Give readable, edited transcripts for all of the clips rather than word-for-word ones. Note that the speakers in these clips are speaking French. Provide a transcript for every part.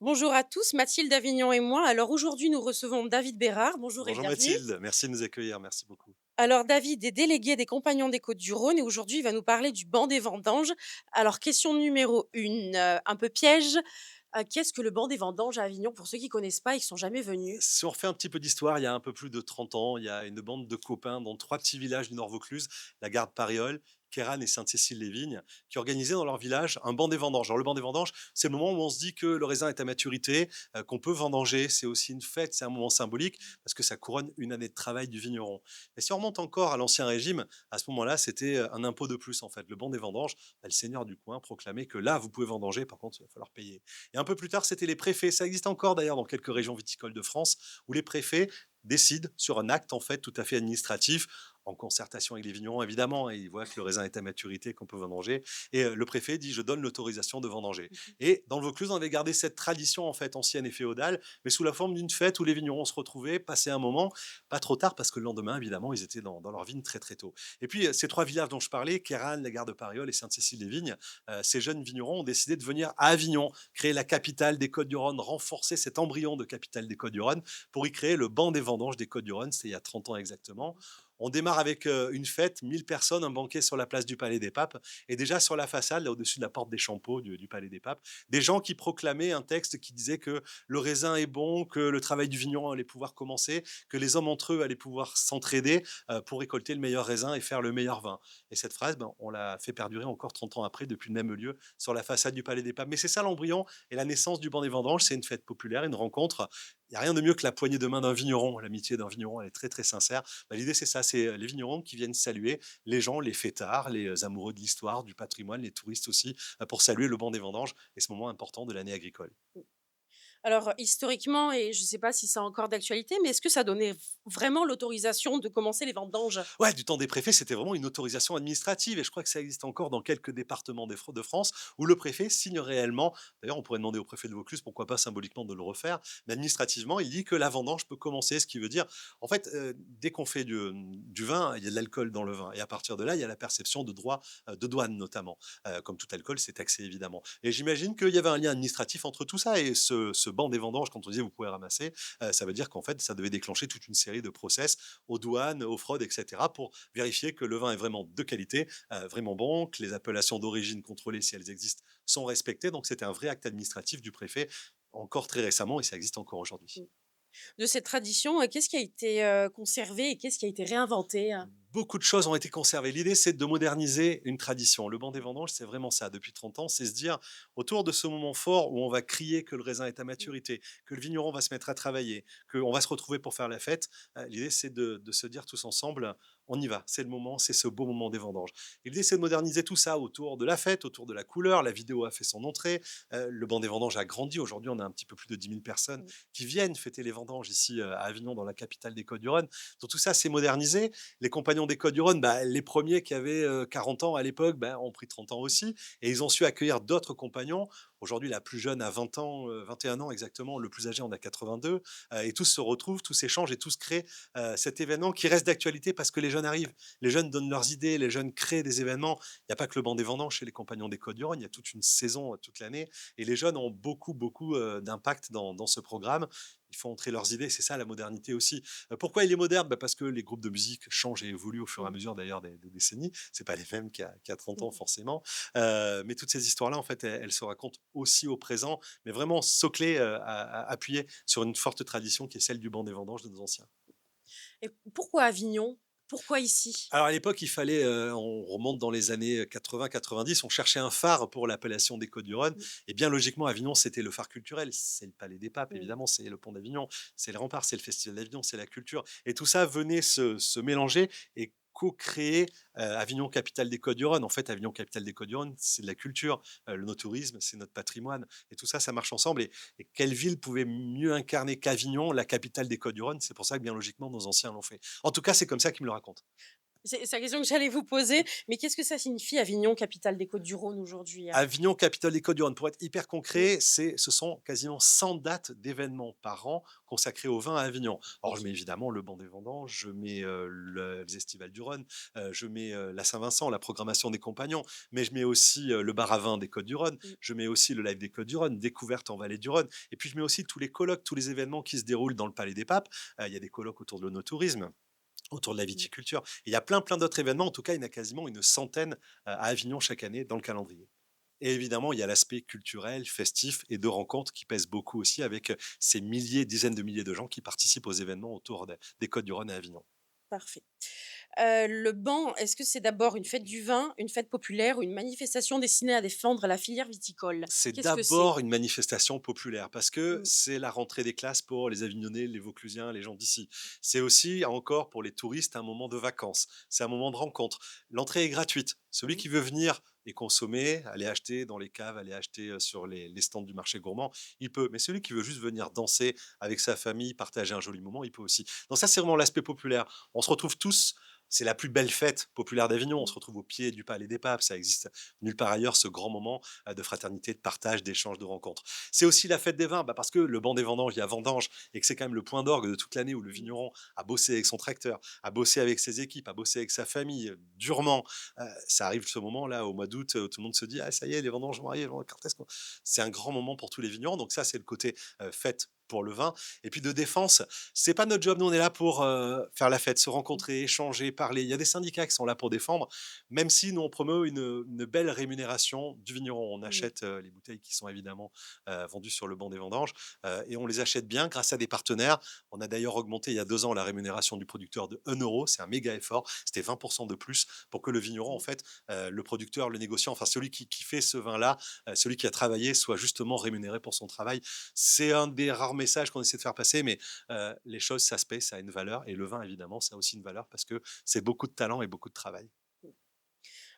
Bonjour à tous, Mathilde Avignon et moi. Alors aujourd'hui, nous recevons David Bérard. Bonjour et Bonjour bienvenue. Mathilde, merci de nous accueillir, merci beaucoup. Alors David est délégué des Compagnons des Côtes-du-Rhône et aujourd'hui, il va nous parler du banc des vendanges. Alors question numéro une, un peu piège. Qu'est-ce que le banc des vendanges à Avignon? Pour ceux qui connaissent pas, ils sont jamais venus. Si on refait un petit peu d'histoire, il y a un peu plus de 30 ans, il y a une bande de copains dans 3 petits villages du Nord Vaucluse, la Garde-Paréole, Queyranne et Sainte-Cécile-les-Vignes, qui organisaient dans leur village un banc des vendanges. Alors le banc des vendanges, c'est le moment où on se dit que le raisin est à maturité, qu'on peut vendanger. C'est aussi une fête, c'est un moment symbolique parce que ça couronne une année de travail du vigneron. Et si on remonte encore à l'Ancien Régime, à ce moment-là, c'était un impôt de plus en fait. Le banc des vendanges, le seigneur du coin proclamait que là, vous pouvez vendanger, par contre, il va falloir payer. Et un peu plus tard, c'était les préfets. Ça existe encore d'ailleurs dans quelques régions viticoles de France, où les préfets décident sur un acte en fait tout à fait administratif, en concertation avec les vignerons évidemment, et ils voient que le raisin est à maturité, qu'on peut vendanger. Et le préfet dit je donne l'autorisation de vendanger. Mhm. Et dans le Vaucluse, on avait gardé cette tradition en fait ancienne et féodale, mais sous la forme d'une fête où les vignerons se retrouvaient, passaient un moment, pas trop tard parce que le lendemain évidemment ils étaient dans leur vigne très très tôt. Et puis ces trois villages dont je parlais, Queyranne, la Garde-Paréole et Sainte-Cécile-les-Vignes, ces jeunes vignerons ont décidé de venir à Avignon, créer la capitale des Côtes-du-Rhône, renforcer cet embryon de capitale des Côtes-du-Rhône pour y créer le banc des vendanges des Côtes-du-Rhône. C'était il y a 30 ans exactement. On démarre avec une fête, 1000 personnes, un banquet sur la place du Palais des Papes. Et déjà sur la façade, là au-dessus de la porte des Champeaux du Palais des Papes, des gens qui proclamaient un texte qui disait que le raisin est bon, que le travail du vigneron allait pouvoir commencer, que les hommes entre eux allaient pouvoir s'entraider pour récolter le meilleur raisin et faire le meilleur vin. Et cette phrase, ben, on l'a fait perdurer encore 30 ans après, depuis le même lieu, sur la façade du Palais des Papes. Mais c'est ça l'embryon et la naissance du banc des vendanges, c'est une fête populaire, une rencontre. Il n'y a rien de mieux que la poignée de main d'un vigneron. L'amitié d'un vigneron, elle est très très sincère. Bah, l'idée, c'est ça, c'est les vignerons qui viennent saluer les gens, les fêtards, les amoureux de l'histoire, du patrimoine, les touristes aussi, pour saluer le banc des vendanges et ce moment important de l'année agricole. Alors historiquement, et je ne sais pas si c'est encore d'actualité, mais est-ce que ça donnait vraiment l'autorisation de commencer les vendanges? Ouais, du temps des préfets, c'était vraiment une autorisation administrative et je crois que ça existe encore dans quelques départements de France où le préfet signe réellement. D'ailleurs, on pourrait demander au préfet de Vaucluse pourquoi pas symboliquement de le refaire, mais administrativement, il dit que la vendange peut commencer, ce qui veut dire, en fait, dès qu'on fait du vin, il y a de l'alcool dans le vin et à partir de là, il y a la perception de droits de douane notamment. Comme tout alcool, c'est taxé évidemment. Et j'imagine qu'il y avait un lien administratif entre tout ça et ce banc des vendanges, quand on disait vous pouvez ramasser, ça veut dire qu'en fait, ça devait déclencher toute une série de process aux douanes, aux fraudes, etc., pour vérifier que le vin est vraiment de qualité, vraiment bon, que les appellations d'origine contrôlées, si elles existent, sont respectées. Donc c'était un vrai acte administratif du préfet, encore très récemment, et ça existe encore aujourd'hui. De cette tradition, qu'est-ce qui a été conservé et qu'est-ce qui a été réinventé? Beaucoup de choses ont été conservées. L'idée, c'est de moderniser une tradition. Le banc des vendanges, c'est vraiment ça. Depuis 30 ans, c'est se dire, autour de ce moment fort où on va crier que le raisin est à maturité, que le vigneron va se mettre à travailler, qu'on va se retrouver pour faire la fête, l'idée, c'est de se dire tous ensemble, on y va, c'est le moment, c'est ce beau moment des vendanges. Et l'idée, c'est de moderniser tout ça autour de la fête, autour de la couleur. La vidéo a fait son entrée, le banc des vendanges a grandi. Aujourd'hui, on a un petit peu plus de 10 000 personnes qui viennent fêter les vendanges ici à Avignon, dans la capitale des Côtes-du-Rhône. Donc tout ça, c'est modernisé. Les compagnons des Côtes-du-Rhône, bah, les premiers qui avaient 40 ans à l'époque, bah, ont pris 30 ans aussi. Et ils ont su accueillir d'autres compagnons. Aujourd'hui, la plus jeune a 20 ans, 21 ans exactement. Le plus âgé en a 82. Et tous se retrouvent, tous échangent et tous créent cet événement qui reste d'actualité parce que les jeunes arrivent. Les jeunes donnent leurs idées, les jeunes créent des événements. Il n'y a pas que le banc des vendanges chez les compagnons des Côtes-du-Rhône. Il y a toute une saison, toute l'année. Et les jeunes ont beaucoup, beaucoup d'impact dans ce programme. Il faut entrer leurs idées, c'est ça la modernité aussi. Pourquoi il est moderne? Bah, parce que les groupes de musique changent et évoluent au fur et à Mmh. mesure d'ailleurs des décennies. C'est pas les mêmes qu'il y a 30 ans Mmh. forcément. Mais toutes ces histoires-là, en fait, elles se racontent aussi au présent, mais vraiment soclées, appuyées sur une forte tradition qui est celle du banc des vendanges de nos anciens. Et pourquoi Avignon? Pourquoi ici? Alors à l'époque, il fallait, on remonte dans les années 80-90, on cherchait un phare pour l'appellation des Côtes-du-Rhône Mmh. et bien logiquement Avignon, c'était le phare culturel. C'est le Palais des Papes Mmh. évidemment, c'est le pont d'Avignon, c'est le rempart, c'est le festival d'Avignon, c'est la culture et tout ça venait se mélanger et co-créer, Avignon capitale des Côtes-du-Rhône. En fait, Avignon capitale des Côtes-du-Rhône, c'est de la culture, le no-tourisme, c'est notre patrimoine et tout ça, ça marche ensemble et quelle ville pouvait mieux incarner qu'Avignon, la capitale des Côtes-du-Rhône? C'est pour ça que bien logiquement nos anciens l'ont fait. En tout cas, c'est comme ça qu'ils me le racontent. C'est la question que j'allais vous poser, mais qu'est-ce que ça signifie Avignon, capitale des Côtes-du-Rhône aujourd'hui, hein? Avignon, capitale des Côtes-du-Rhône. Pour être hyper Mmh, concret, ce sont quasiment 100 dates d'événements par an consacrés au vin à Avignon. Alors, je mets OK. évidemment le banc des vendanges, je mets les Estivales du Rhône, je mets la Saint-Vincent, la programmation des compagnons, mais je mets aussi le bar à vin des Côtes-du-Rhône, Mmh, je mets aussi le live des Côtes-du-Rhône, découverte en vallée du Rhône, et puis je mets aussi tous les colloques, tous les événements qui se déroulent dans le Palais des Papes. Il y a des colloques autour de l'onotourisme, autour de la mmh. viticulture. Et il y a plein, plein d'autres événements. En tout cas, il y en a quasiment une centaine à Avignon chaque année dans le calendrier. Et évidemment, il y a l'aspect culturel, festif et de rencontres qui pèse beaucoup aussi avec ces milliers, dizaines de milliers de gens qui participent aux événements autour des Côtes-du-Rhône et Avignon. Parfait. Le ban, est-ce que c'est d'abord une fête du vin, une fête populaire ou une manifestation destinée à défendre la filière viticole? C'est Qu'est-ce que c'est? d'abord une manifestation populaire parce que Mmh, c'est la rentrée des classes pour les Avignonnais, les Vauclusiens, les gens d'ici. C'est aussi, encore pour les touristes, un moment de vacances. C'est un moment de rencontre. L'entrée est gratuite. Celui mmh, qui veut venir et consommer, aller acheter dans les caves, aller acheter sur les stands du marché gourmand, il peut. Mais celui qui veut juste venir danser avec sa famille, partager un joli moment, il peut aussi. Donc ça, c'est vraiment l'aspect populaire. On se retrouve tous. C'est la plus belle fête populaire d'Avignon. On mmh. se retrouve au pied du Palais des Papes. Ça existe nulle part ailleurs, ce grand moment de fraternité, de partage, d'échange, de rencontres. C'est aussi la fête des vins, parce que le banc des vendanges, il y a vendange, et que c'est quand même le point d'orgue de toute l'année où le Mmh. vigneron a bossé avec son tracteur, a bossé avec ses équipes, a bossé avec sa famille, durement. Ça arrive ce moment-là, au mois d'août, tout le monde se dit, ah ça y est, les vendanges vont arriver, quand est-ce c'est un grand moment pour tous les vignerons, donc ça c'est le côté fête pour le vin. Et puis de défense, c'est pas notre job, nous on est là pour faire la fête, se Mmh. rencontrer, échanger, parler. Il y a des syndicats qui sont là pour défendre, même si nous on promeut une belle rémunération du vigneron. On Mmh. achète les bouteilles qui sont évidemment vendues sur le banc des vendanges et on les achète bien grâce à des partenaires. On a d'ailleurs augmenté il y a 2 ans la rémunération du producteur de 1 euro, c'est un méga effort, c'était 20% de plus pour que le vigneron, en Mmh. fait, le producteur, le négociant, enfin celui qui fait ce vin-là, celui qui a travaillé, soit justement rémunéré pour son travail. C'est un des rares messages qu'on essaie de faire passer, mais les choses, ça se paye, ça a une valeur, et le vin, évidemment, ça a aussi une valeur parce que c'est beaucoup de talent et beaucoup de travail.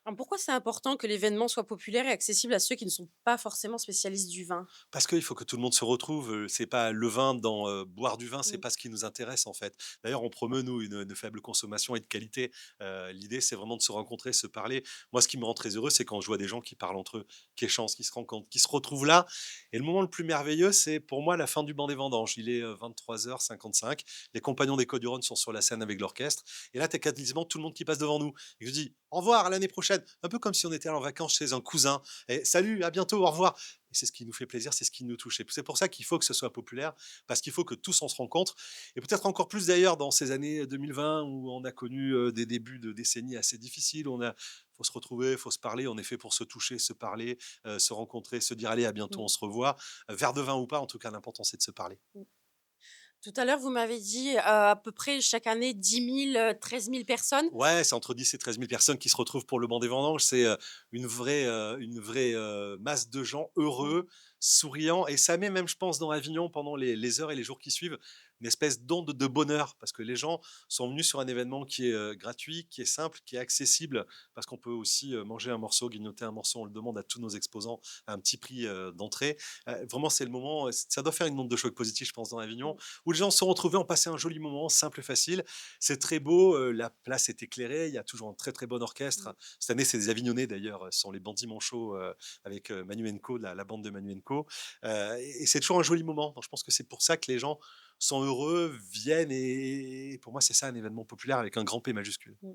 Alors pourquoi c'est important que l'événement soit populaire et accessible à ceux qui ne sont pas forcément spécialistes du vin? Parce qu'il faut que tout le monde se retrouve, c'est pas le vin dans, boire du vin, c'est Mmh. pas ce qui nous intéresse, en fait. D'ailleurs, on promeut, nous, une faible consommation et de qualité. L'idée, c'est vraiment de se rencontrer, se parler. Moi, ce qui me rend très heureux, c'est quand je vois des gens qui parlent entre eux, qui échangent, qui se rencontrent, qui se retrouvent là. Et le moment le plus merveilleux, c'est pour moi la fin du banc des vendanges. Il est, 23h55. Les Compagnons des Côtes-du-Rhône sont sur la scène avec l'orchestre, et là, tu as quasiment tout le monde qui passe devant nous et je dis: «Au revoir, à l'année prochaine». Un peu comme si on était en vacances chez un cousin et: «Salut, à bientôt, au revoir». Et c'est ce qui nous fait plaisir, c'est ce qui nous touche. Et c'est pour ça qu'il faut que ce soit populaire, parce qu'il faut que tous on se rencontre. Et peut-être encore plus d'ailleurs dans ces années 2020 où on a connu des débuts de décennies assez difficiles. Faut se retrouver, faut se parler. On est fait pour se toucher, se parler, se rencontrer, se dire allez, à bientôt, on Mmh. se revoit. Verre de vin ou pas, en tout cas, l'important c'est de se parler. Mmh. Tout à l'heure, vous m'avez dit, à peu près chaque année 10 000, 13 000 personnes? Ouais, c'est entre 10 et 13 000 personnes qui se retrouvent pour le banc des vendanges. C'est une vraie masse de gens Mmh. heureux, souriants. Et ça met même, je pense, dans Avignon, pendant les heures et les jours qui suivent, une espèce d'onde de bonheur. Parce que les gens sont venus sur un événement qui est gratuit, qui est simple, qui est accessible. Parce qu'on peut aussi manger un morceau, grignoter un morceau. On le demande à tous nos exposants à un petit prix d'entrée. Vraiment, c'est le moment. Ça doit faire une onde de choc positif, je pense, dans Avignon, Mmh. où les gens se sont retrouvés, ont passé un joli moment, simple et facile. C'est très beau, la place est éclairée, il y a toujours un très, très bon Mmh. orchestre. Cette année, c'est des Avignonnais d'ailleurs, ce sont les Bandits Manchots, avec Manu Enco, la bande de Manu Enco, et c'est toujours un joli moment. Donc je pense que c'est pour ça que les gens sont heureux, viennent, et pour moi, c'est ça un événement populaire avec un grand P majuscule. Mmh.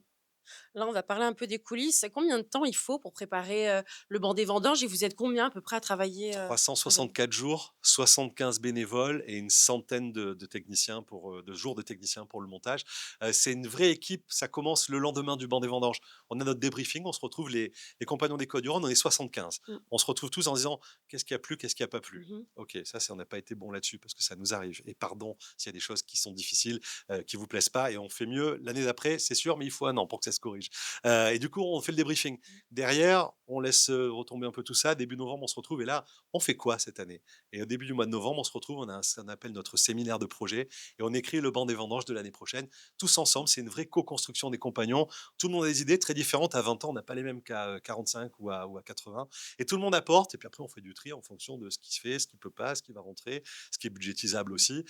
Là, on va parler un peu des coulisses. Combien de temps il faut pour préparer, le banc des vendanges et vous êtes combien à peu près à travailler, dedans? 364 jours, 75 bénévoles et une centaine de techniciens de jours de techniciens pour le montage. C'est une vraie équipe, ça commence le lendemain du banc des vendanges. On a notre débriefing, on se retrouve les compagnons des Côtes-du-Rhône, on est 75. Mmh. On se retrouve tous en disant: «Qu'est-ce qui a plu? Qu'est-ce qui a pas plu?» Mmh. OK, ça c'est on n'a pas été bon là-dessus parce que ça nous arrive, et pardon s'il y a des choses qui sont difficiles, qui vous plaisent pas, et on fait mieux l'année d'après, c'est sûr, mais il faut un an pour que ça se corrige. Et du coup, on fait le débriefing. Derrière, on laisse retomber un peu tout ça. Début novembre, on se retrouve et là, on fait quoi cette année? Et au début du mois de novembre, on se retrouve, on a ce qu'on appelle notre séminaire de projet et on écrit le banc des vendanges de l'année prochaine, tous ensemble. C'est une vraie co-construction des compagnons. Tout le monde a des idées très différentes. À 20 ans, on n'a pas les mêmes qu'à 45 ou à 80. Et tout le monde apporte. Et puis après, on fait du tri en fonction de ce qui se fait, ce qui peut pas, ce qui va rentrer, ce qui est budgétisable aussi,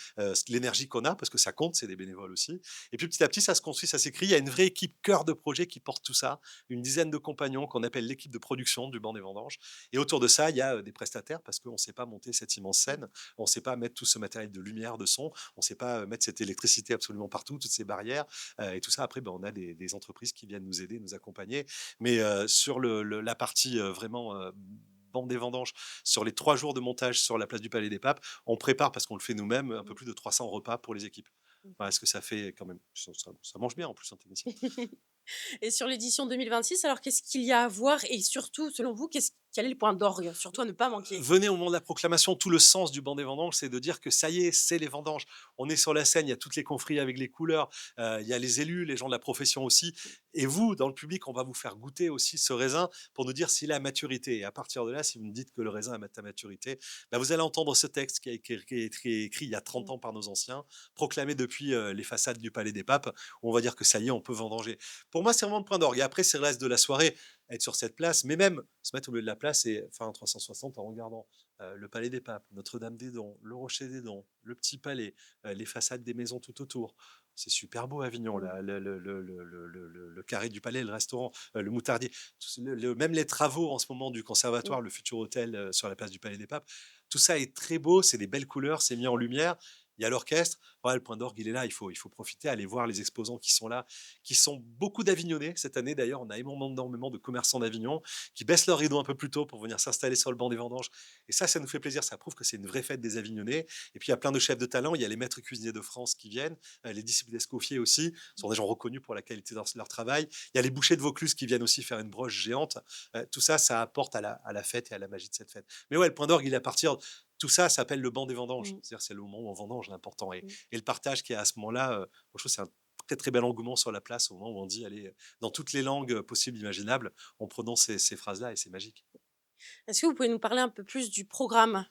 l'énergie qu'on a, parce que ça compte, c'est des bénévoles aussi. Et puis petit à petit, ça se construit, ça s'écrit. Il y a une vraie équipe cœur de projet qui porte tout ça, une dizaine de compagnons qu'on appelle l'équipe de production du banc des vendanges. Et autour de ça, il y a des prestataires parce qu'on ne sait pas monter cette immense scène, on ne sait pas mettre tout ce matériel de lumière, de son, on ne sait pas mettre cette électricité absolument partout, toutes ces barrières. Et tout ça, après, ben, on a des entreprises qui viennent nous aider, nous accompagner. Mais sur la partie vraiment bande des vendanges, sur les 3 jours de montage sur la place du Palais des Papes, on prépare, parce qu'on le fait nous-mêmes, un peu plus de 300 repas pour les équipes. Voilà, ce que ça fait quand même. Ça mange bien en plus, un technicien. Et sur l'édition 2026, alors qu'est-ce qu'il y a à voir et surtout, selon vous, quel est le point d'orgue? Surtout à ne pas manquer? Venez au moment de la proclamation, tout le sens du banc des vendanges, c'est de dire que ça y est, c'est les vendanges. On est sur la scène, il y a toutes les confréries avec les couleurs, il y a les élus, les gens de la profession aussi. Et vous, dans le public, on va vous faire goûter aussi ce raisin pour nous dire s'il est à maturité. Et à partir de là, si vous me dites que le raisin est à maturité, bah, vous allez entendre ce texte qui a été écrit il y a 30 Mmh. ans par nos anciens, proclamé depuis les façades du Palais des Papes, où on va dire que ça y est, on peut vendanger. Pour moi, c'est vraiment le point d'orgue. Et après, c'est le reste de la soirée, être sur cette place, mais même se mettre au milieu de la place et faire un 360 en regardant le Palais des Papes, Notre-Dame-des-Dons, le Rocher des Dons, le Petit Palais, les façades des maisons tout autour. C'est super beau Avignon, Mmh. là, le carré du Palais, le restaurant, le Moutardier. Même les travaux en ce moment du Mmh. conservatoire, le futur hôtel sur la place du Palais des Papes, tout ça est très beau, c'est des belles couleurs, c'est mis en lumière. Il y a l'orchestre, voilà, le point d'orgue, il est là, il faut profiter, aller voir les exposants qui sont là, qui sont beaucoup d'Avignonnais. Cette année, d'ailleurs, on a énormément de commerçants d'Avignon qui baissent leur rideau un peu plus tôt pour venir s'installer sur le banc des vendanges. Et ça nous fait plaisir, ça prouve que c'est une vraie fête des Avignonnais. Et puis, il y a plein de chefs de talent, il y a les maîtres cuisiniers de France qui viennent, les disciples d'Escoffier aussi, sont des gens reconnus pour la qualité de leur travail. Il y a les bouchers de Vaucluse qui viennent aussi faire une broche géante. Tout ça, ça apporte à la fête et à la magie de cette fête. Mais ouais, le point d'orgue, il est à partir tout ça s'appelle le banc des vendanges. Mmh. C'est-à-dire, c'est le moment où on vendange l'important. Et, Mmh. et le partage qui est à ce moment-là, moi, je trouve que c'est un très très bel engouement sur la place au moment où on dit, allez, dans toutes les langues possibles, imaginables, on prononce ces phrases-là et c'est magique. Est-ce que vous pouvez nous parler un peu plus du programme,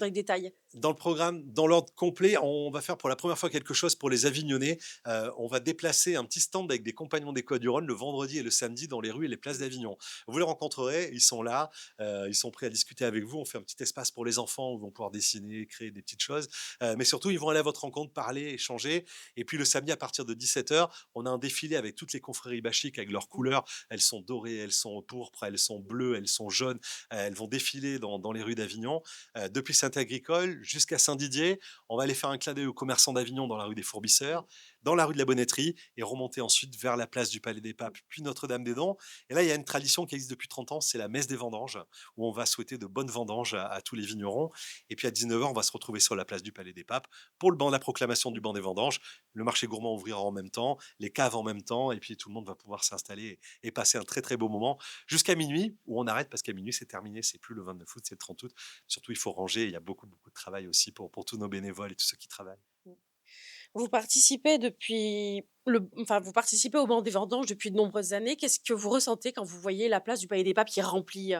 dans les détails? Dans le programme, dans l'ordre complet, on va faire pour la première fois quelque chose pour les Avignonnais. On va déplacer un petit stand avec des compagnons des Côtes du Rhône le vendredi et le samedi dans les rues et les places d'Avignon. Vous les rencontrerez, ils sont là, ils sont prêts à discuter avec vous. On fait un petit espace pour les enfants où ils vont pouvoir dessiner, créer des petites choses. Mais surtout, ils vont aller à votre rencontre, parler, échanger. Et puis le samedi, à partir de 17 h, on a un défilé avec toutes les confréries bachiques avec leurs Mmh. couleurs. Elles sont dorées, elles sont pourpres, elles sont bleues, elles sont jaunes. Elles vont défiler dans les rues d'Avignon. Depuis Saint-Agricole jusqu'à Saint-Didier. On va aller faire un clin d'œil aux commerçants d'Avignon dans la rue des Fourbisseurs, dans la rue de la Bonnetterie et remonter ensuite vers la place du Palais des Papes, puis Notre-Dame-des-Dons. Et là, il y a une tradition qui existe depuis 30 ans, c'est la messe des vendanges, où on va souhaiter de bonnes vendanges à tous les vignerons. Et puis à 19 h, on va se retrouver sur la place du Palais des Papes pour le banc de la proclamation du banc des vendanges. Le marché gourmand ouvrira en même temps, les caves en même temps, et puis tout le monde va pouvoir s'installer et passer un très très beau moment jusqu'à minuit, où on arrête parce qu'à minuit c'est terminé, c'est plus le 29 août, c'est le 30 août. Surtout, il faut ranger. Il y a beaucoup, beaucoup de travail aussi pour tous nos bénévoles et tous ceux qui travaillent. Vous participez au banc des vendanges depuis de nombreuses années. Qu'est-ce que vous ressentez quand vous voyez la place du Palais des Papes qui est remplie?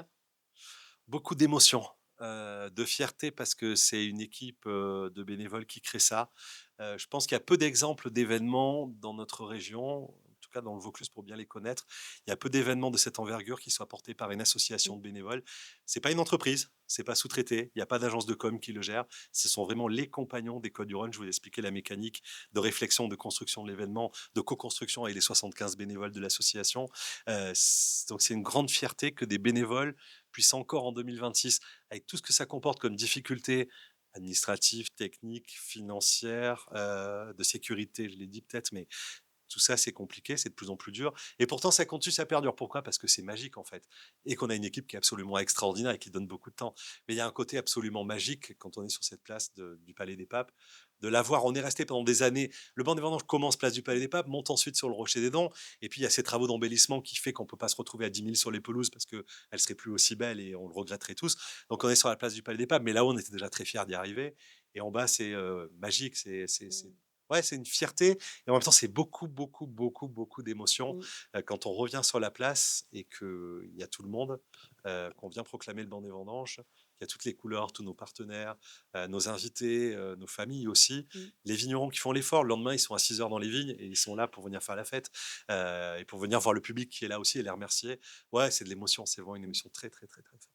Beaucoup d'émotions, de fierté parce que c'est une équipe de bénévoles qui crée ça. Je pense qu'il y a peu d'exemples d'événements dans notre région, en tout cas dans le Vaucluse pour bien les connaître. Il y a peu d'événements de cette envergure qui soient portés par une association de bénévoles. C'est pas une entreprise, c'est pas sous-traité, il n'y a pas d'agence de com qui le gère. Ce sont vraiment les compagnons des Côtes du Rhône. Je vous ai expliqué la mécanique de réflexion, de construction de l'événement, de co-construction avec les 75 bénévoles de l'association. Donc c'est une grande fierté que des bénévoles puissent encore en 2026, avec tout ce que ça comporte comme difficultés administratives, techniques, financières, de sécurité, je l'ai dit peut-être, mais tout ça, c'est compliqué, c'est de plus en plus dur. Et pourtant, ça continue, ça perdure. Pourquoi? Parce que c'est magique, en fait. Et qu'on a une équipe qui est absolument extraordinaire et qui donne beaucoup de temps. Mais il y a un côté absolument magique quand on est sur cette place du Palais des Papes, de la voir. On est resté pendant des années. Le banc des vendanges commence place du Palais des Papes, monte ensuite sur le Rocher des Dons. Et puis, il y a ces travaux d'embellissement qui fait qu'on ne peut pas se retrouver à 10 000 sur les pelouses parce qu'elles ne seraient plus aussi belles et on le regretterait tous. Donc, on est sur la place du Palais des Papes. Mais là-haut, on était déjà très fiers d'y arriver. Et en bas, c'est magique. C'est Ouais, c'est une fierté et en même temps, c'est beaucoup, beaucoup, beaucoup, beaucoup d'émotions, Mmh. quand on revient sur la place et qu'il y a tout le monde, qu'on vient proclamer le banc des vendanges, qu'il y a toutes les couleurs, tous nos partenaires, nos invités, nos familles aussi. Mmh. Les vignerons qui font l'effort, le lendemain, ils sont à 6 heures dans les vignes et ils sont là pour venir faire la fête, et pour venir voir le public qui est là aussi et les remercier. Ouais, c'est de l'émotion, c'est vraiment une émotion très, très, très, très forte.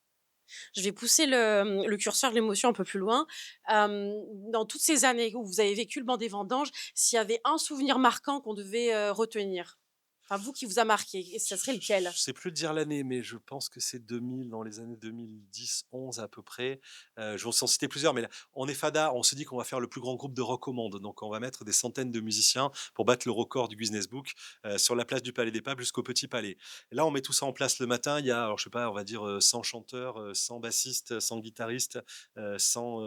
Je vais pousser le curseur de l'émotion un peu plus loin. Dans toutes ces années où vous avez vécu le banc des vendanges, s'il y avait un souvenir marquant qu'on devait, retenir, enfin vous qui vous a marqué, et ça serait lequel? Je sais plus te dire l'année, mais je pense que c'est 2000, dans les années 2010-11 à peu près. Je vais s'en citer plusieurs, mais là, on est fada, on se dit qu'on va faire le plus grand groupe de rock au monde. Donc on va mettre des centaines de musiciens pour battre le record du Guinness Book, sur la place du Palais des Papes jusqu'au Petit Palais. Et là, on met tout ça en place le matin. Il y a, alors je sais pas, on va dire 100 chanteurs, 100 bassistes, 100 guitaristes, 100,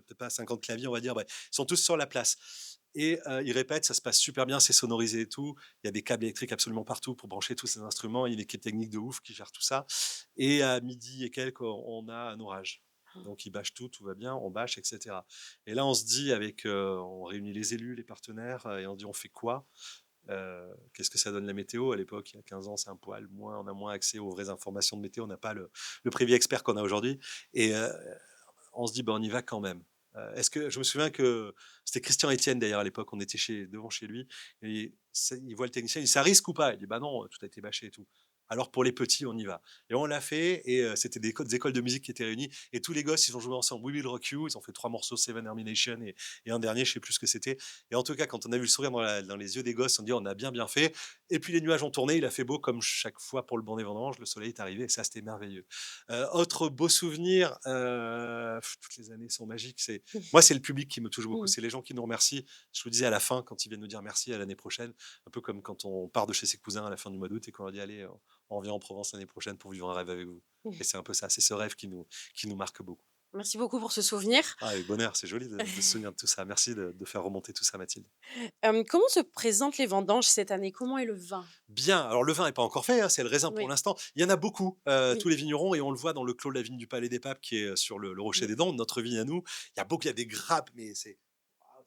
peut-être pas 50 claviers, on va dire. Bref, ils sont tous sur la place. Et ils répètent, ça se passe super bien, c'est sonorisé et tout. Il y a des câbles électriques absolument partout pour brancher tous ces instruments. Il y a une équipe technique de ouf qui gère tout ça. Et à midi et quelques, on a un orage. Donc ils bâchent tout, tout va bien, on bâche, etc. Et là, on se dit avec, on réunit les élus, les partenaires, et on dit on fait quoi? Qu'est-ce que ça donne la météo? À l'époque, il y a 15 ans, c'est un poil moins, on a moins accès aux vraies informations de météo, on n'a pas le privé expert qu'on a aujourd'hui. Et on se dit, bah, on y va quand même. Est-ce que je me souviens que c'était Christian Etienne d'ailleurs à l'époque, on était devant chez lui, et il voit le technicien, il dit ça risque ou pas? Il dit bah non, tout a été bâché et tout. Alors pour les petits, on y va. Et on l'a fait, et c'était des écoles de musique qui étaient réunies, et tous les gosses, ils ont joué ensemble We Will Rock You, ils ont fait trois morceaux, Seven Hermination, et un dernier, je sais plus ce que c'était. Et en tout cas, quand on a vu le sourire dans les yeux des gosses, on dit on a bien bien fait. Et puis les nuages ont tourné, il a fait beau comme chaque fois pour le banc des vendanges, le soleil est arrivé, et ça c'était merveilleux. Autre beau souvenir, toutes les années sont magiques. Moi, c'est le public qui me touche beaucoup. Mmh. C'est les gens qui nous remercient. Je vous disais à la fin, quand ils viennent nous dire merci à l'année prochaine, un peu comme quand on part de chez ses cousins à la fin du mois d'août et qu'on leur dit allez, on revient en Provence l'année prochaine pour vivre un rêve avec vous. Et c'est un peu ça, c'est ce rêve qui nous marque beaucoup. Merci beaucoup pour ce souvenir. Ah, avec bonheur, c'est joli de se souvenir de tout ça. Merci de faire remonter tout ça, Mathilde. Comment se présentent les vendanges cette année? Comment est le vin? Bien, alors le vin n'est pas encore fait, hein, c'est le raisin pour Oui, l'instant. Il y en a beaucoup, tous oui. les vignerons, et on le voit dans le clos de la vigne du Palais des Papes qui est sur le Rocher Mmh. des Dents, notre vigne à nous. Il y a des grappes, mais c'est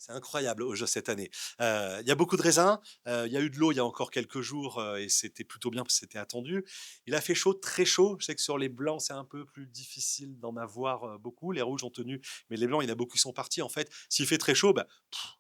incroyable cette année. Il y a beaucoup de raisins, il y a eu de l'eau il y a encore quelques jours, et c'était plutôt bien parce que c'était attendu. Il a fait chaud, très chaud. Je sais que sur les blancs, c'est un peu plus difficile d'en avoir beaucoup. Les rouges ont tenu, mais les blancs, il y en a beaucoup qui sont partis. En fait, s'il fait très chaud, bah,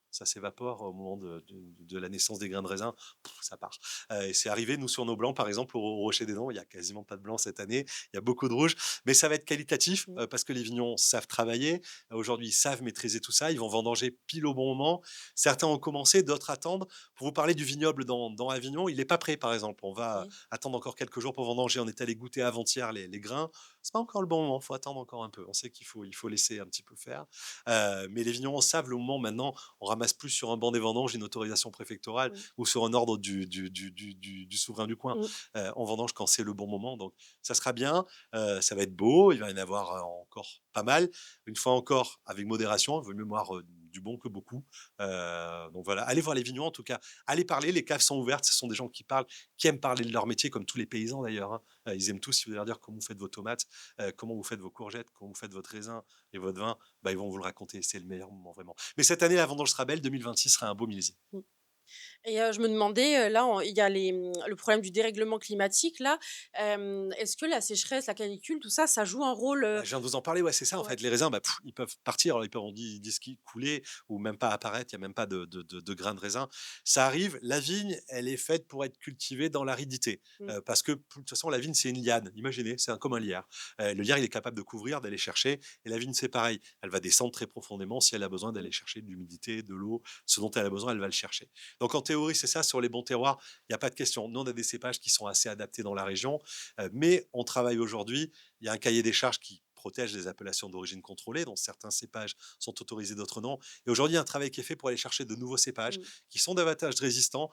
ça s'évapore au moment de la naissance des grains de raisin, ça part. Et c'est arrivé, nous, sur nos blancs, par exemple, au Rocher des Dents, il y a quasiment pas de blanc cette année, il y a beaucoup de rouge, mais ça va être qualitatif, Mmh. parce que les vignerons savent travailler. Aujourd'hui, ils savent maîtriser tout ça, ils vont vendanger pile au bon moment. Certains ont commencé, d'autres attendent. Pour vous parler du vignoble dans Avignon, il n'est pas prêt, par exemple. On va OK. attendre encore quelques jours pour vendanger. On est allé goûter avant-hier les grains. C'est pas encore le bon moment, il faut attendre encore un peu. On sait qu'il faut laisser un petit peu faire. Mais les vignerons savent le moment maintenant. On ramasse plus sur un banc des vendanges une autorisation préfectorale Mmh. ou sur un ordre du souverain du coin. Mmh. On vendange quand c'est le bon moment. Donc ça sera bien, ça va être beau, il va y en avoir encore pas mal. Une fois encore, avec modération, il vaut mieux boire du bon que beaucoup. Donc voilà, allez voir les vignerons en tout cas, allez parler, les caves sont ouvertes, ce sont des gens qui parlent, qui aiment parler de leur métier, comme tous les paysans d'ailleurs, hein. Ils aiment tous, si vous allez leur dire comment vous faites vos tomates, comment vous faites vos courgettes, comment vous faites votre raisin et votre vin, bah, ils vont vous le raconter, c'est le meilleur moment vraiment. Mais cette année, la vendange sera belle, 2026 sera un beau millésime. Mmh. Et je me demandais, là, il y a le problème du dérèglement climatique là. Est-ce que la sécheresse, la canicule, tout ça, ça joue un rôle, Bah, je viens de vous en parler, ouais, c'est ça en ouais. fait. Les raisins, bah, ils peuvent partir, ils peuvent, couler ou même pas apparaître, il y a même pas de grains de raisin. Ça arrive, la vigne, elle est faite pour être cultivée dans l'aridité, Mmh. parce que, de toute façon, la vigne, c'est une liane. Imaginez, c'est comme un lierre. Le lierre, il est capable de couvrir, d'aller chercher, et la vigne, c'est pareil. Elle va descendre très profondément si elle a besoin Mmh. d'aller chercher de l'humidité, de l'eau, ce dont elle a besoin, elle va le chercher. Donc en théorie, c'est ça, sur les bons terroirs, il y a pas de question. Nous, on a des cépages qui sont assez adaptés dans la région, mais on travaille aujourd'hui, il y a un cahier des charges qui protège les appellations d'origine contrôlée, dont certains cépages sont autorisés, d'autres non. Et aujourd'hui, il y a un travail qui est fait pour aller chercher de nouveaux cépages Mmh. qui sont davantage résistants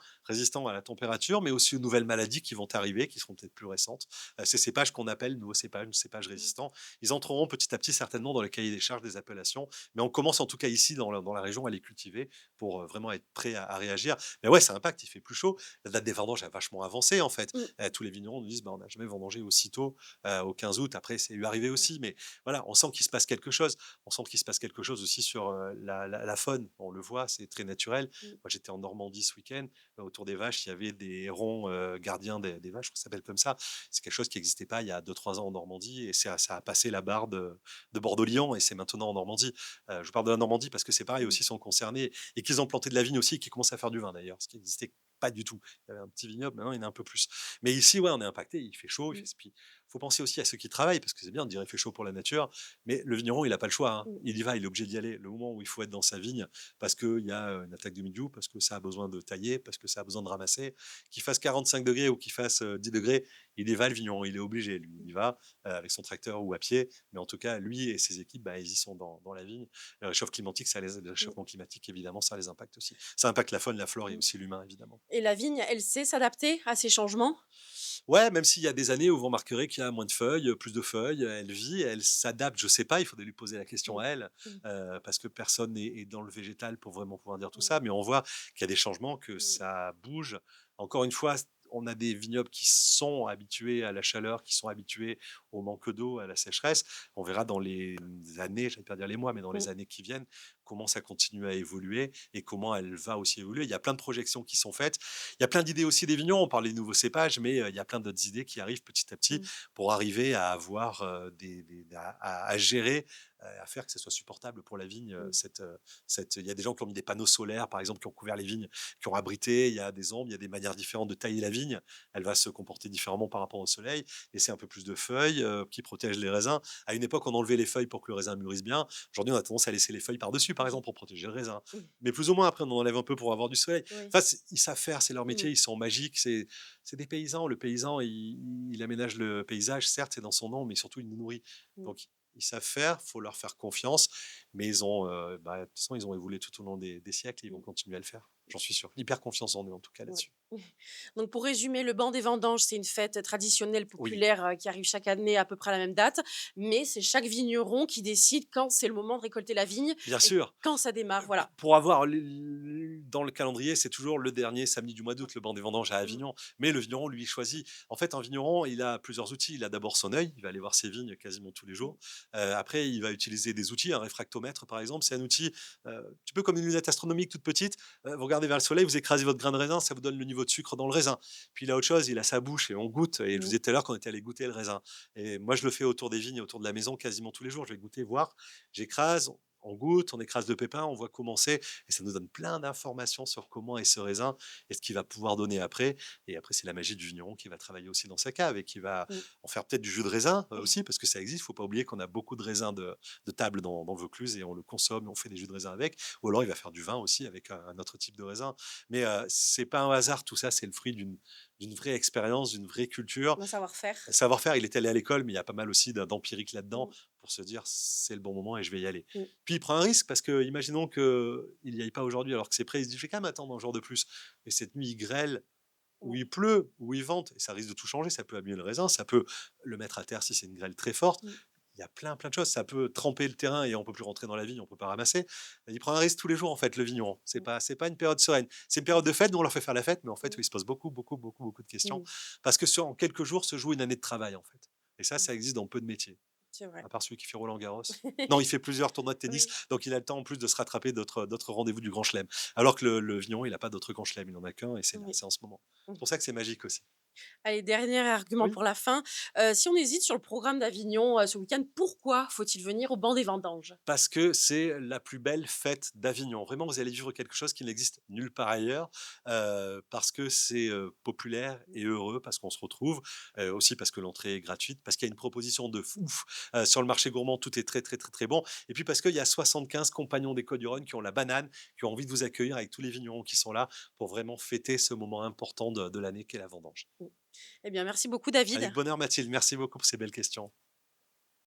à la température, mais aussi aux nouvelles maladies qui vont arriver, qui seront peut-être plus récentes. Ces cépages qu'on appelle nouveaux cépages Mmh. résistants, ils entreront petit à petit certainement dans le cahier des charges des appellations, mais on commence en tout cas ici dans la région à les cultiver pour vraiment être prêt à réagir. Mais ouais, ça impacte, il fait plus chaud. La date des vendanges a vachement avancé en fait. Mmh. Tous les vignerons nous disent bah, on n'a jamais vendangé aussitôt au 15 août. Après, c'est eu arrivé Ouais. aussi, mais voilà, on sent qu'il se passe quelque chose. On sent qu'il se passe quelque chose aussi sur la faune. On le voit, c'est très naturel. Mmh. Moi, j'étais en Normandie ce week-end. Autour des vaches, il y avait des hérons gardiens des vaches, je crois que ça s'appelle comme ça. C'est quelque chose qui n'existait pas il y a 2 3 ans en Normandie et ça a passé la barre de Bordeaux-Lyon et c'est maintenant en Normandie. Je parle de la Normandie parce que c'est pareil Mmh. aussi, ils sont concernés et qu'ils ont planté de la vigne aussi et qu'ils commencent à faire du vin d'ailleurs, ce qui n'existait pas du tout. Il y avait un petit vignoble, maintenant il y en a un peu plus. Mais ici, ouais, on est impacté, il fait chaud, il Mmh. fait. Puis, faut penser aussi à ceux qui travaillent, parce que c'est bien de dire il fait chaud pour la nature, mais le vigneron, il n'a pas le choix, hein. Mmh. Il y va, il est obligé d'y aller. Le moment où il faut être dans sa vigne, parce qu'il y a une attaque de mildiou, parce que ça a besoin de tailler, parce que ça a besoin de ramasser, qu'il fasse 45 degrés ou qu'il fasse 10 degrés, il y va le vigneron, il est obligé, lui, il y va avec son tracteur ou à pied, mais en tout cas, lui et ses équipes, bah, ils y sont dans la vigne. Le Mmh. réchauffement climatique, évidemment, ça les impacte aussi. Ça impacte la faune, la flore et Mmh. aussi l'humain, évidemment. Et la vigne, elle sait s'adapter à ces changements? Ouais, même s'il y a des années où vous remarquerez qu'il y a moins de feuilles, plus de feuilles, elle vit, elle s'adapte, je sais pas, il faudrait lui poser la question Mmh. à elle, Mmh. parce que personne n'est dans le végétal pour vraiment pouvoir dire tout Mmh. ça, mais on voit qu'il y a des changements, que Mmh. ça bouge. Encore une fois, on a des vignobles qui sont habitués à la chaleur, qui sont habitués au manque d'eau, à la sécheresse. On verra dans les années, j'allais pas dire les mois, mais dans Mmh. les années qui viennent, comment ça continue à évoluer et comment elle va aussi évoluer. Il y a plein de projections qui sont faites. Il y a plein d'idées aussi des vignerons. On parle des nouveaux cépages, mais il y a plein d'autres idées qui arrivent petit à petit Mmh. pour arriver à avoir à gérer, à faire que ce soit supportable pour la vigne. Mmh. Il y a des gens qui ont mis des panneaux solaires, par exemple, qui ont couvert les vignes, qui ont abrité. Il y a des ombres, il y a des manières différentes de tailler la vigne. Elle va se comporter différemment par rapport au soleil, laisser un peu plus de feuilles qui protègent les raisins. À une époque, on enlevait les feuilles pour que le raisin mûrisse bien. Aujourd'hui, on a tendance à laisser les feuilles par-dessus, par exemple, pour protéger le raisin. Mmh. Mais plus ou moins, après, on en enlève un peu pour avoir du soleil. Oui. Enfin, ils savent faire, c'est leur Mmh. métier, ils sont magiques. C'est des paysans. Le paysan, il aménage le paysage, certes, c'est dans son nom, mais surtout, il nous nourrit. Mmh. Donc, ils savent faire, il faut leur faire confiance. Mais ils ont, de toute façon, ils ont évolué tout au long des siècles et ils vont Mmh. continuer à le faire. J'en suis sûr. Hyper confiance en eux, en tout cas, Ouais. là-dessus. Donc pour résumer, le banc des vendanges, c'est une fête traditionnelle Oui, populaire, qui arrive chaque année à peu près à la même date, mais c'est chaque vigneron qui décide quand c'est le moment de récolter la vigne bien et sûr. quand ça démarre, voilà. Pour avoir dans le calendrier, c'est toujours le dernier samedi du mois Ouais. d'août, le banc des vendanges à Mmh. Avignon. Mais le vigneron, lui, choisit. En fait, un vigneron, il a plusieurs outils. Il a d'abord son œil, il va aller voir ses vignes quasiment tous les Mmh. jours. Après, il va utiliser des outils, un réfractomètre par exemple. C'est un outil un petit peu comme une lunette astronomique toute petite. Vous regardez vers le soleil, vous écrasez votre grain de raisin, ça vous donne le niveau de sucre dans le raisin. Puis il a autre chose, il a sa bouche et on goûte. Et je vous Mmh. disais tout à l'heure qu'on était allé goûter le raisin. Et moi, je le fais autour des vignes, autour de la maison quasiment tous les jours. Je vais goûter, voir. J'écrase, on goûte, on écrase le pépin, on voit comment c'est, et ça nous donne plein d'informations sur comment est ce raisin et ce qu'il va pouvoir donner après. Et après, c'est la magie du vigneron qui va travailler aussi dans sa cave et qui va Mmh. en faire peut-être du jus de raisin aussi, parce que ça existe. Il ne faut pas oublier qu'on a beaucoup de raisins de table dans le Vaucluse et on le consomme, on fait des jus de raisin avec. Ou alors, il va faire du vin aussi avec un autre type de raisin. Mais c'est pas un hasard, tout ça, c'est le fruit d'une vraie expérience, d'une vraie culture. Un savoir-faire. Savoir-faire, il est allé à l'école, mais il y a pas mal aussi d'empirique là-dedans Mmh. pour se dire c'est le bon moment et je vais y aller. Mmh. Puis il prend un risque parce que, imaginons qu'il n'y aille pas aujourd'hui alors que c'est prêt, il se dit je vais quand même attendre un jour de plus. Et cette nuit, il grêle, ou Ouais. il pleut, ou il vente, et ça risque de tout changer. Ça peut abîmer le raisin, ça peut le mettre à terre si c'est une grêle très forte. Mmh. Il y a plein de choses. Ça peut tremper le terrain et on peut plus rentrer dans la vigne, on peut pas ramasser. Il prend un risque tous les jours en fait, le vigneron. Mmh. C'est pas une période sereine. C'est une période de fête, nous on leur fait faire la fête, mais en fait, Mmh. il se pose beaucoup de questions Mmh. parce que en quelques jours se joue une année de travail en fait. Et Mmh. ça existe dans peu de métiers. C'est À vrai. part celui qui fait Roland-Garros. Non, il fait plusieurs tournois de tennis, Oui. donc il a le temps en plus de se rattraper d'autres rendez-vous du Grand Chelem. Alors que le vigneron, il a pas d'autres Grand Chelem, il en a qu'un et c'est là, Oui. c'est en ce moment. Mmh. C'est pour ça que c'est magique aussi. Allez, dernier argument Oui. pour la fin. Si on hésite sur le programme d'Avignon, ce week-end, pourquoi faut-il venir au banc des vendanges? Parce que c'est la plus belle fête d'Avignon. Vraiment, vous allez vivre quelque chose qui n'existe nulle part ailleurs, parce que c'est, populaire et heureux, parce qu'on se retrouve, aussi parce que l'entrée est gratuite, parce qu'il y a une proposition de ouf, sur le marché gourmand, tout est très bon, et puis parce qu'il y a 75 compagnons des Côtes-du-Rhône qui ont la banane, qui ont envie de vous accueillir avec tous les vignerons qui sont là pour vraiment fêter ce moment important de l'année qu'est la vendange. Mmh. Eh bien, merci beaucoup David. Avec bonheur Mathilde, merci beaucoup pour ces belles questions.